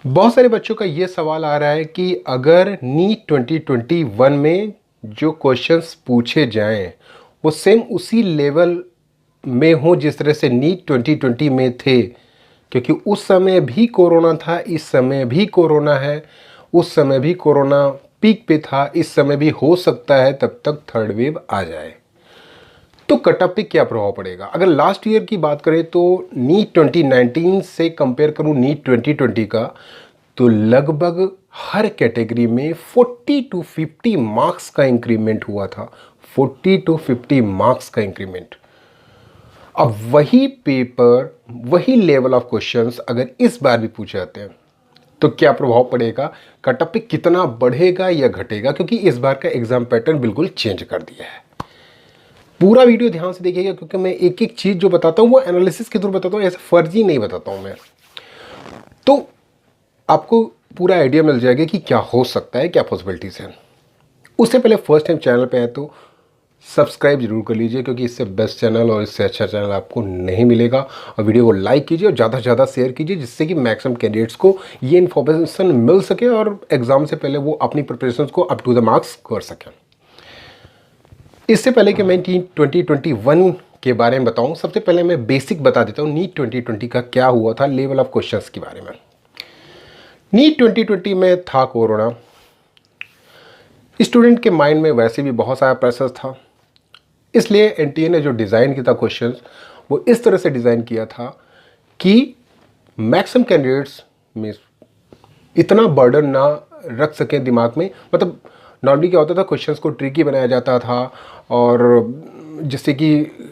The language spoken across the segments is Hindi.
बहुत सारे बच्चों का ये सवाल आ रहा है कि अगर नीट 2021 में जो क्वेश्चंस पूछे जाएं वो सेम उसी लेवल में हो जिस तरह से नीट 2020 में थे, क्योंकि उस समय भी कोरोना था, इस समय भी कोरोना है, उस समय भी कोरोना पीक पे था, इस समय भी हो सकता है तब तक थर्ड वेव आ जाए, तो कट ऑफ पे क्या प्रभाव पड़ेगा। अगर लास्ट ईयर की बात करें तो नीट 2019 से कंपेयर करूं नीट 2020 का, तो लगभग हर कैटेगरी में 40 टू 50 मार्क्स का इंक्रीमेंट हुआ था। 40 टू 50 मार्क्स का इंक्रीमेंट। अब वही पेपर, वही लेवल ऑफ क्वेश्चंस अगर इस बार भी पूछे जाते हैं तो क्या प्रभाव पड़ेगा, कट ऑफ पे कितना बढ़ेगा या घटेगा, क्योंकि इस बार का एग्जाम पैटर्न बिल्कुल चेंज कर दिया है। पूरा वीडियो ध्यान से देखिएगा, क्योंकि मैं एक एक चीज़ जो बताता हूँ वो एनालिसिस के थ्रू बताता हूँ, ऐसे फर्जी नहीं बताता हूँ मैं। तो आपको पूरा आइडिया मिल जाएगा कि क्या हो सकता है, क्या पॉसिबिलिटीज़ हैं। उससे पहले फर्स्ट टाइम चैनल पे आए तो सब्सक्राइब जरूर कर लीजिए, क्योंकि इससे बेस्ट चैनल और इससे अच्छा चैनल आपको नहीं मिलेगा। और वीडियो को लाइक कीजिए और ज़्यादा से ज़्यादा शेयर कीजिए, जिससे कि मैक्सिमम कैंडिडेट्स को ये इन्फॉर्मेशन मिल सके और एग्ज़ाम से पहले वो अपनी प्रिपरेशन को अप टू द मार्क्स कर सकें। इससे पहले कि मैं नीट 2021 के बारे में बताऊं, सबसे पहले मैं बेसिक बता देता हूं नीट 2020 का क्या हुआ था, लेवल ऑफ क्वेश्चंस के बारे में। नीट 2020 में था कोरोना, स्टूडेंट के माइंड में वैसे भी बहुत सारा प्रेशर था, इसलिए एनटीए ने जो डिज़ाइन किया था क्वेश्चंस वो इस तरह से डिज़ाइन किया था कि मैक्सिमम कैंडिडेट्स में इतना बर्डन ना रख सकें दिमाग में। मतलब नॉर्मली क्या होता था, क्वेश्चंस को ट्रिकी बनाया जाता था, और जिससे कि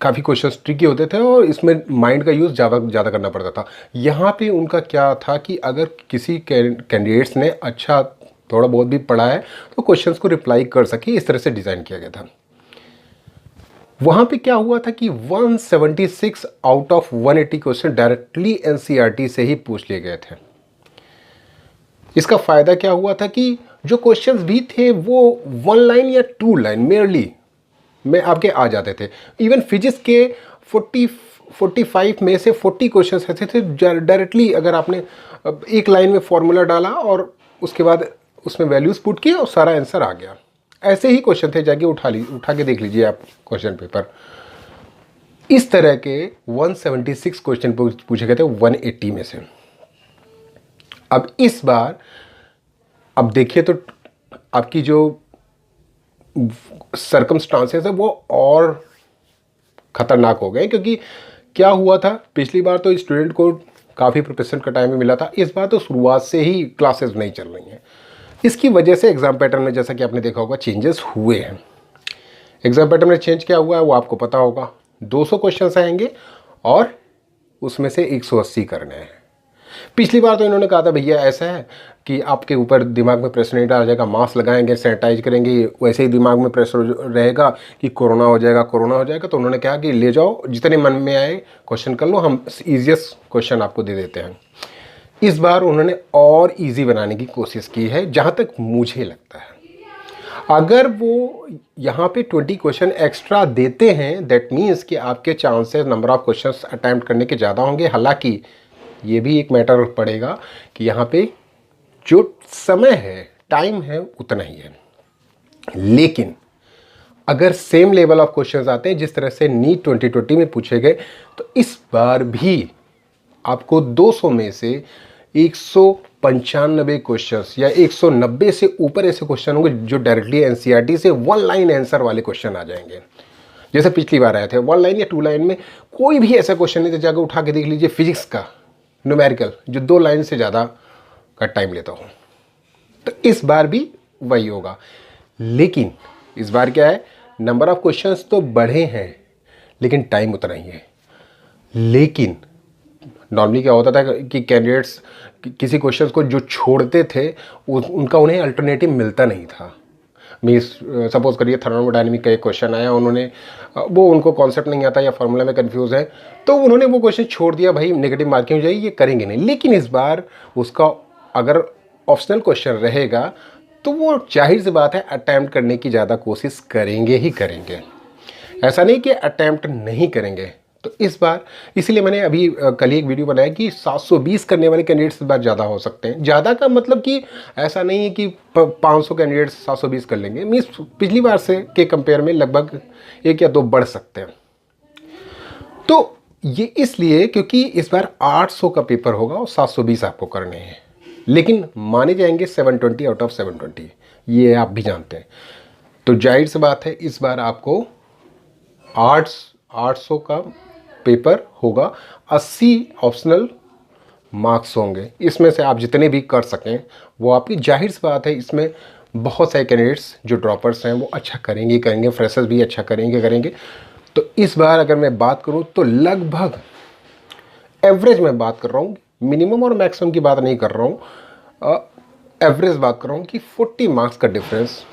काफ़ी क्वेश्चंस ट्रिकी होते थे और इसमें माइंड का यूज़ ज़्यादा करना पड़ता था। यहाँ पे उनका क्या था कि अगर किसी कैंडिडेट्स ने अच्छा थोड़ा बहुत भी पढ़ा है तो क्वेश्चंस को रिप्लाई कर सके, इस तरह से डिज़ाइन किया गया था। वहाँ पे क्या हुआ था कि 176 out of 180 question directly NCERT से ही पूछ लिए गए थे। इसका फ़ायदा क्या हुआ था कि जो क्वेश्चंस भी थे वो 1 लाइन या 2 लाइन मेयरली में आपके आ जाते थे। इवन फिजिक्स के 45 में से 40 क्वेश्चंस ऐसे थे डायरेक्टली अगर आपने एक लाइन में फॉर्मूला डाला और उसके बाद उसमें वैल्यूज पुट किए और सारा आंसर आ गया। ऐसे ही क्वेश्चन थे, जाके उठा के देख लीजिए आप क्वेश्चन पेपर। इस तरह के 176 क्वेश्चन पूछे गए थे 180 में से। अब इस बार अब देखिए तो आपकी जो सर्कमस्टांसेस है वो और ख़तरनाक हो गए, क्योंकि क्या हुआ था, पिछली बार तो स्टूडेंट को काफ़ी प्रिपरेशन का टाइम भी मिला था, इस बार तो शुरुआत से ही क्लासेस नहीं चल रही हैं। इसकी वजह से एग्ज़ाम पैटर्न में, जैसा कि आपने देखा होगा, चेंजेस हुए हैं। एग्ज़ाम पैटर्न में चेंज क्या हुआ है वो आपको पता होगा। 200 क्वेश्चन आएंगे और उसमें से 180 करने हैं। पिछली बार तो इन्होंने कहा था भैया ऐसा है कि आपके ऊपर दिमाग में प्रेशर नहीं डाला जाएगा, मास्क लगाएंगे, सैनिटाइज करेंगे, वैसे ही दिमाग में प्रेशर रहेगा कि कोरोना हो जाएगा, कोरोना हो जाएगा। तो उन्होंने कहा कि ले जाओ, जितने मन में आए क्वेश्चन कर लो, हम ईजीएस्ट क्वेश्चन आपको दे देते हैं। इस बार उन्होंने और इजी बनाने की कोशिश की है, जहाँ तक मुझे लगता है। अगर वो यहाँ पे 20 क्वेश्चन एक्स्ट्रा देते हैं, दैट मीन्स कि आपके chances number of questions attempt करने के ज़्यादा होंगे। हालांकि ये भी एक मैटर पड़ेगा कि यहाँ पे जो समय है, टाइम है, उतना ही है। लेकिन अगर सेम लेवल ऑफ क्वेश्चंस आते हैं जिस तरह से नीट 2020 में पूछे गए, तो इस बार भी आपको 200 में से 195 क्वेश्चंस या 190 से ऊपर ऐसे क्वेश्चन होंगे जो डायरेक्टली एनसीईआरटी से 1 लाइन आंसर वाले क्वेश्चन आ जाएंगे। जैसे पिछली बार आए थे 1 लाइन या 2 लाइन में कोई भी ऐसा क्वेश्चन नहीं था। जाकर उठा के देख लीजिए फिजिक्स का न्यूमेरिकल, जो 2 लाइन से ज़्यादा का टाइम लेता हूँ। तो इस बार भी वही होगा। लेकिन इस बार क्या है, नंबर ऑफ क्वेश्चंस तो बढ़े हैं लेकिन टाइम उतना ही है। लेकिन नॉर्मली क्या होता था कि कैंडिडेट्स किसी क्वेश्चन को जो छोड़ते थे उनका उन्हें अल्टरनेटिव मिलता नहीं था। मीन्स सपोज करिए थर्मोडायनेमिक का एक क्वेश्चन आया, वो उनको कॉन्सेप्ट नहीं आता या फॉर्मूला में कंफ्यूज है, तो उन्होंने वो क्वेश्चन छोड़ दिया, भाई नेगेटिव मार्किंग हो जाएगी, ये करेंगे नहीं। लेकिन इस बार उसका अगर ऑप्शनल क्वेश्चन रहेगा तो वो जाहिर सी बात है अटैम्प्ट करने की ज़्यादा कोशिश करेंगे ही करेंगे। ऐसा नहीं कि अटैम्प्ट नहीं करेंगे। तो इस बार इसीलिए मैंने अभी कल ही एक वीडियो बनाया कि 720 करने वाले कैंडिडेट्स इस बार ज़्यादा हो सकते हैं। ज़्यादा का मतलब कि ऐसा नहीं है कि 500 कैंडिडेट्स 720 कर लेंगे, मीन्स पिछली बार से के कंपेयर में लगभग 1 या 2 बढ़ सकते हैं। तो ये इसलिए क्योंकि इस बार 800 का पेपर होगा और 720 आपको करने हैं, लेकिन माने जाएंगे 720 आउट ऑफ 720, ये आप भी जानते हैं। तो जाहिर सी बात है इस बार आपको 800 का पेपर होगा, 80 ऑप्शनल मार्क्स होंगे, इसमें से आप जितने भी कर सकें वो आपकी। जाहिर सी बात है इसमें बहुत सारे कैंडिडेट्स जो ड्रॉपर्स हैं वो अच्छा करेंगे, फ्रेशर्स भी अच्छा करेंगे। तो इस बार अगर मैं बात करूं तो लगभग एवरेज में बात कर रहा हूं, मिनिमम और मैक्सिमम की बात नहीं कर रहा हूं, एवरेज बात कर रहा हूं कि 40 मार्क्स का डिफरेंस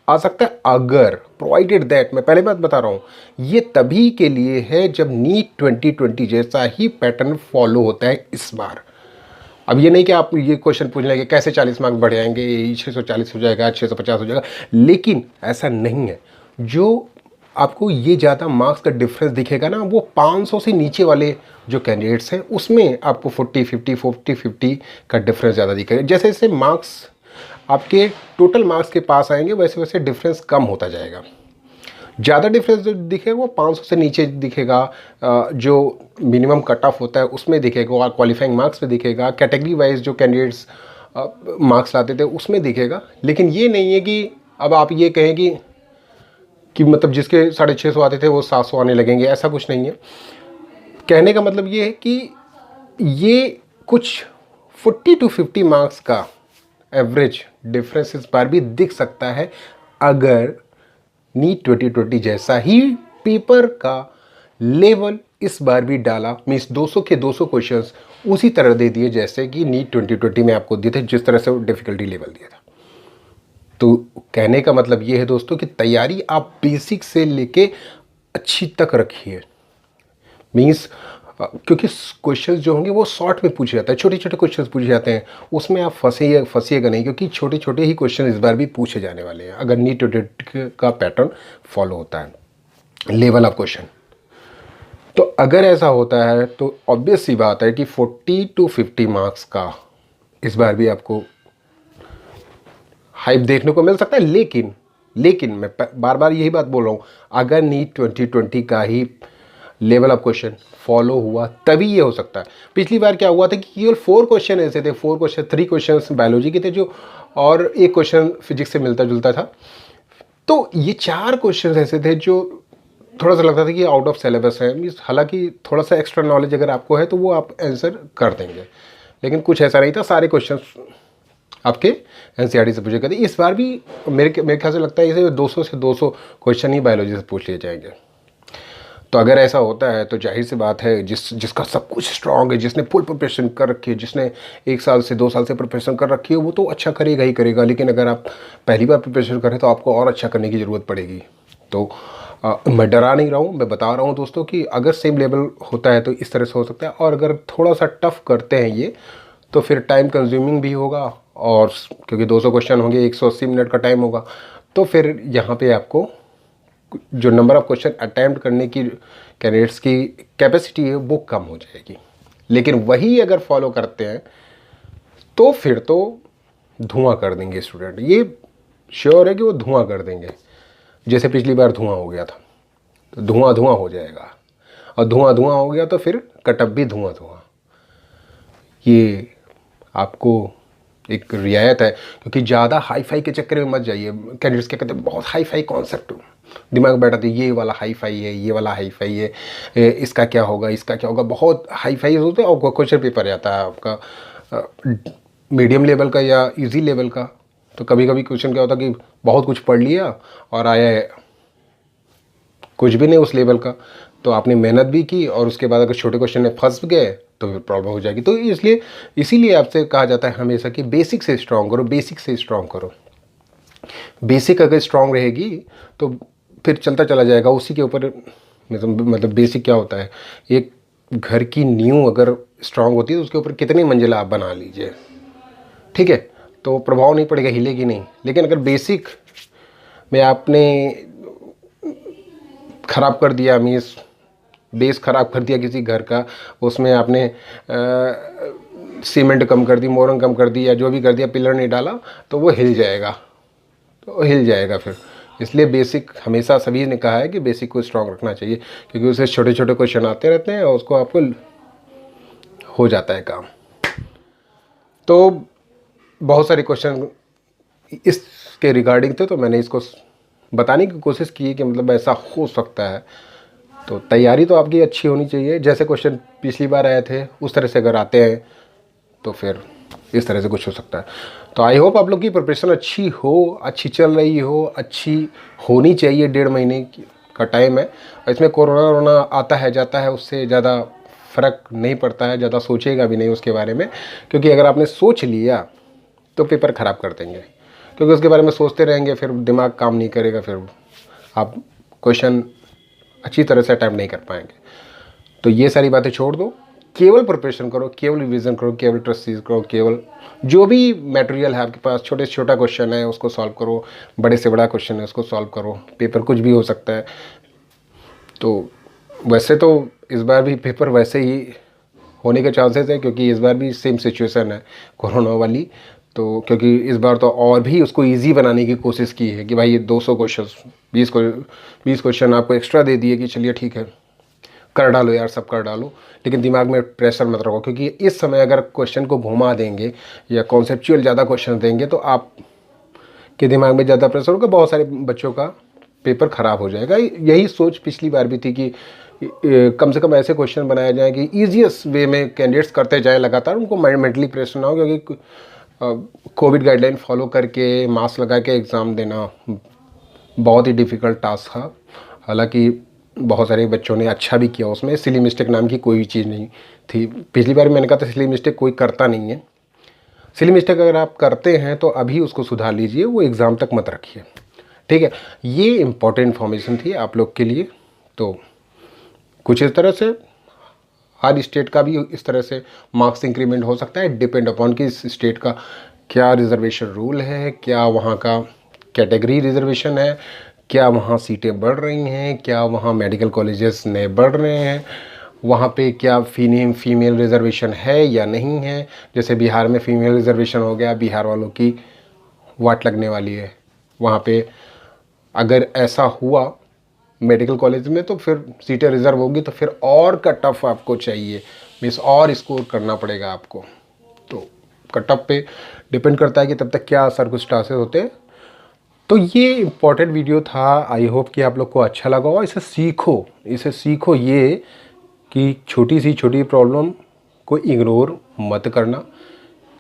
आ सकता है। अगर प्रोवाइडेड दैट, मैं पहले बात बता रहा हूं, ये तभी के लिए है जब नीट 2020 जैसा ही पैटर्न फॉलो होता है इस बार। अब ये नहीं कि आप ये क्वेश्चन पूछ लेंगे कैसे 40 मार्क्स बढ़ जाएंगे, 640 हो जाएगा, 650 हो जाएगा, लेकिन ऐसा नहीं है। जो आपको ये ज़्यादा मार्क्स का डिफरेंस दिखेगा ना, वो 500 से नीचे वाले जो कैंडिडेट्स हैं उसमें आपको 40-50 का डिफरेंस ज़्यादा दिखेगा। जैसे जैसे मार्क्स आपके टोटल मार्क्स के पास आएंगे वैसे वैसे डिफरेंस कम होता जाएगा। ज़्यादा डिफरेंस जो दिखेगा वो 500 से नीचे दिखेगा, जो मिनिमम कट ऑफ होता है उसमें दिखेगा, और क्वालिफाइंग मार्क्स में दिखेगा, कैटेगरी वाइज जो कैंडिडेट्स मार्क्स लाते थे उसमें दिखेगा। लेकिन ये नहीं है कि अब आप ये कहें कि मतलब जिसके 650 आते थे वो 700 आने लगेंगे, ऐसा कुछ नहीं है। कहने का मतलब ये है कि ये कुछ 40 to 50 मार्क्स का एवरेज डिफरेंस इस बार भी दिख सकता है अगर नीट 2020 जैसा ही पेपर का लेवल इस बार भी डाला, मीन्स 200 के 200 क्वेश्चंस उसी तरह दे दिए जैसे कि नीट 2020 में आपको दिए थे, जिस तरह से वो डिफिकल्टी लेवल दिया था। तो कहने का मतलब ये है दोस्तों कि तैयारी आप बेसिक से लेके अच्छी तक रखिए, मीन्स क्योंकि क्वेश्चंस जो होंगे वो शॉर्ट में पूछे जाते हैं, छोटे छोटे क्वेश्चंस पूछे जाते हैं, उसमें आप फंसिएगा नहीं, क्योंकि छोटे छोटे ही क्वेश्चन इस बार भी पूछे जाने वाले हैं अगर नीट का पैटर्न फॉलो होता है, लेवल ऑफ क्वेश्चन। तो अगर ऐसा होता है तो ऑब्वियस सी बात है कि 40 to 50 मार्क्स का इस बार भी आपको हाइप देखने को मिल सकता है। लेकिन मैं बार बार यही बात बोल रहा हूँ, अगर नीट 2020 का ही लेवल ऑफ क्वेश्चन फॉलो हुआ तभी ये हो सकता है। पिछली बार क्या हुआ था कि केवल 4 क्वेश्चन ऐसे थे, 3 क्वेश्चन बायोलॉजी के थे जो, और 1 क्वेश्चन फिजिक्स से मिलता जुलता था। तो ये 4 क्वेश्चन ऐसे थे जो थोड़ा सा लगता था कि आउट ऑफ सिलेबस है, मीन्स हालांकि थोड़ा सा एक्स्ट्रा नॉलेज अगर आपको है तो वो आप आंसर कर देंगे, लेकिन कुछ ऐसा नहीं था, सारे क्वेश्चन आपके एनसीईआरटी से पूछे गए थे। इस बार भी मेरे ख्याल से लगता है इसे 200 से 200 क्वेश्चन ही बायोलॉजी से पूछ लिए जाएंगे। तो अगर ऐसा होता है तो जाहिर सी बात है जिसका सब कुछ स्ट्रांग है, जिसने फुल प्रिपरेशन कर रखी है, जिसने 1 साल से 2 साल से प्रिपरेशन कर रखी है, वो तो अच्छा करेगा ही करेगा। लेकिन अगर आप पहली बार प्रिपरेशन करें तो आपको और अच्छा करने की ज़रूरत पड़ेगी। तो मैं डरा नहीं रहा हूँ, मैं बता रहा हूँ दोस्तों कि अगर सेम लेवल होता है तो इस तरह से हो सकता है, और अगर थोड़ा सा टफ करते हैं ये तो फिर टाइम कंज्यूमिंग भी होगा, और क्योंकि 200 क्वेश्चन होंगे 180 मिनट का टाइम होगा, तो फिर यहाँ पे आपको जो नंबर ऑफ़ क्वेश्चन अटैम्प्ट करने की कैंडिडेट्स की कैपेसिटी है वो कम हो जाएगी। लेकिन वही अगर फॉलो करते हैं तो फिर तो धुआं कर देंगे स्टूडेंट, ये श्योर है कि वो धुआं कर देंगे। जैसे पिछली बार धुआं हो गया था, तो धुआं हो जाएगा, और धुआं हो गया तो फिर कटअप भी धुआं। ये आपको एक रियायत है, क्योंकि ज़्यादा हाई फाई के चक्कर में मत जाइए। कैंडिडेट्स क्या कहते हैं, बहुत हाई फाई कॉन्सेप्ट दिमाग में बैठा था, ये वाला हाई फाई है, ये वाला हाई फाई है, इसका क्या होगा, बहुत हाई फाई होते हैं। और क्वेश्चन पेपर आता है आपका मीडियम लेवल का या इजी लेवल का, तो कभी कभी क्वेश्चन क्या होता है कि बहुत कुछ पढ़ लिया और आया है कुछ भी नहीं उस लेवल का, तो आपने मेहनत भी की और उसके बाद अगर छोटे क्वेश्चन में फंस गए तो फिर प्रॉब्लम हो जाएगी। तो इसीलिए आपसे कहा जाता है हमेशा कि बेसिक से स्ट्रॉन्ग करो। बेसिक अगर स्ट्रॉन्ग रहेगी तो फिर चलता चला जाएगा उसी के ऊपर। मतलब बेसिक क्या होता है, एक घर की नींव अगर स्ट्रॉन्ग होती है तो उसके ऊपर कितनी मंजिला आप बना लीजिए, ठीक है, तो प्रभाव नहीं पड़ेगा, हिलेगी नहीं। लेकिन अगर बेसिक में आपने ख़राब कर दिया, मीन्स बेस ख़राब कर दिया किसी घर का, उसमें आपने सीमेंट कम कर दी, मोरंग कम कर दी, या जो भी कर दिया, पिलर नहीं डाला, तो वो हिल जाएगा, तो हिल जाएगा फिर। इसलिए बेसिक हमेशा सभी ने कहा है कि बेसिक को स्ट्रॉन्ग रखना चाहिए, क्योंकि उससे छोटे छोटे क्वेश्चन आते रहते हैं और उसको आपको हो जाता है काम। तो बहुत सारे क्वेश्चन इसके रिगार्डिंग थे, तो मैंने इसको बताने की कोशिश की कि मतलब ऐसा हो सकता है। तो तैयारी तो आपकी अच्छी होनी चाहिए, जैसे क्वेश्चन पिछली बार आए थे उस तरह से अगर आते हैं तो फिर इस तरह से कुछ हो सकता है। तो आई होप आप लोग की प्रिपरेशन अच्छी हो, अच्छी चल रही हो, अच्छी होनी चाहिए। 1.5 महीने का टाइम है, इसमें कोरोना वोरोना आता है जाता है, उससे ज़्यादा फ़र्क नहीं पड़ता है, ज़्यादा सोचेगा भी नहीं उसके बारे में, क्योंकि अगर आपने सोच लिया तो पेपर ख़राब कर देंगे, क्योंकि उसके बारे में सोचते रहेंगे फिर दिमाग काम नहीं करेगा, फिर आप क्वेश्चन अच्छी तरह से अटैम्प्ट नहीं कर पाएंगे। तो ये सारी बातें छोड़ दो, केवल प्रिपरेशन करो, केवल रिवीजन करो, केवल ट्रस्टीज करो, केवल जो भी मटेरियल है आपके पास, छोटे से छोटा क्वेश्चन है उसको सॉल्व करो, बड़े से बड़ा क्वेश्चन है उसको सॉल्व करो। पेपर कुछ भी हो सकता है। तो वैसे तो इस बार भी पेपर वैसे ही होने के चांसेस है, क्योंकि इस बार भी सेम सिचुएशन है कोरोना वाली। तो क्योंकि इस बार तो और भी उसको इजी बनाने की कोशिश की है कि भाई ये 200 क्वेश्चन 20 क्वेश्चन आपको एक्स्ट्रा दे दिए कि चलिए ठीक है कर डालो यार, सब कर डालो, लेकिन दिमाग में प्रेशर मत रखो, क्योंकि इस समय अगर क्वेश्चन को घुमा देंगे या कॉन्सेप्चुअल ज़्यादा क्वेश्चन देंगे तो आप के दिमाग में ज़्यादा प्रेशर होगा, बहुत सारे बच्चों का पेपर ख़राब हो जाएगा। यही सोच पिछली बार भी थी कि कम से कम ऐसे क्वेश्चन बनाए जाएँ कि ईजीएस्ट वे में कैंडिडेट्स करते जाएँ लगातार, उनको मेंटली प्रेशर ना हो, क्योंकि कोविड गाइडलाइन फॉलो करके मास्क लगा के एग्ज़ाम देना बहुत ही डिफ़िकल्ट टास्क था। हालांकि बहुत सारे बच्चों ने अच्छा भी किया, उसमें सिली मिस्टेक नाम की कोई चीज़ नहीं थी। पिछली बार मैंने कहा था सिली मिस्टेक कोई करता नहीं है। सिली मिस्टेक अगर आप करते हैं तो अभी उसको सुधार लीजिए, वो एग्ज़ाम तक मत रखिए, ठीक है। ये इम्पॉर्टेंट इन्फॉर्मेशन थी आप लोग के लिए। तो कुछ इस तरह से हर स्टेट का भी इस तरह से मार्क्स इंक्रीमेंट हो सकता है, डिपेंड अपॉन कि इस स्टेट का क्या रिजर्वेशन रूल है, क्या वहाँ का कैटेगरी रिजर्वेशन है, क्या वहाँ सीटें बढ़ रही हैं, क्या वहाँ मेडिकल कॉलेजेस नए बढ़ रहे हैं, वहाँ पे क्या फीमेल रिजर्वेशन है या नहीं है। जैसे बिहार में फीमेल रिजर्वेशन हो गया, बिहार वालों की वाट लगने वाली है वहाँ पे। अगर ऐसा हुआ मेडिकल कॉलेज में तो फिर सीटें रिज़र्व होगी, तो फिर और कट ऑफ आपको चाहिए, मीन्स और स्कोर करना पड़ेगा आपको। तो कट ऑफ पे डिपेंड करता है कि तब तक क्या सर्कमस्टांसेस होते हैं। तो ये इम्पॉर्टेंट वीडियो था, आई होप कि आप लोग को अच्छा लगा हो। इसे सीखो ये कि छोटी सी छोटी प्रॉब्लम को इग्नोर मत करना,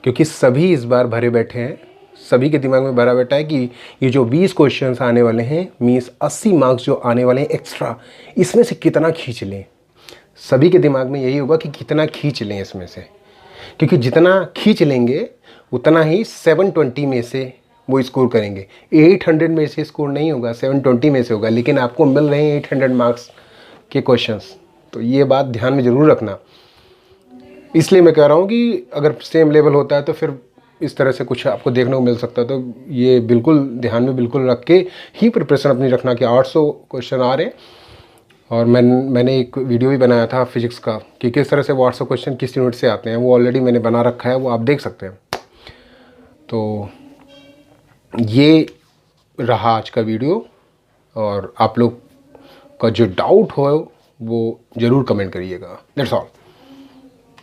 क्योंकि सभी इस बार भरे बैठे हैं, सभी के दिमाग में भरा बैठा है कि ये जो 20 क्वेश्चंस आने वाले हैं, मीन्स 80 मार्क्स जो आने वाले हैं एक्स्ट्रा, इसमें से कितना खींच लें। सभी के दिमाग में यही होगा कि कितना खींच लें इसमें से, क्योंकि जितना खींच लेंगे उतना ही 720 में से वो स्कोर करेंगे। 800 में से स्कोर नहीं होगा, 720 में से होगा, लेकिन आपको मिल रहे हैं 800 मार्क्स के क्वेश्चंस। तो ये बात ध्यान में ज़रूर रखना। इसलिए मैं कह रहा हूँ कि अगर सेम लेवल होता है तो फिर इस तरह से कुछ आपको देखने को मिल सकता है। तो ये बिल्कुल ध्यान में बिल्कुल रख के ही प्रिपरेशन अपनी रखना कि 800 क्वेश्चन आ रहे हैं। और मैंने एक वीडियो भी बनाया था फिजिक्स का कि किस तरह से वो 800 क्वेश्चन किस यूनिट से आते हैं, वो ऑलरेडी मैंने बना रखा है, वो आप देख सकते हैं। तो ये रहा आज का वीडियो, और आप लोग का जो डाउट हो वो ज़रूर कमेंट करिएगा। That's all.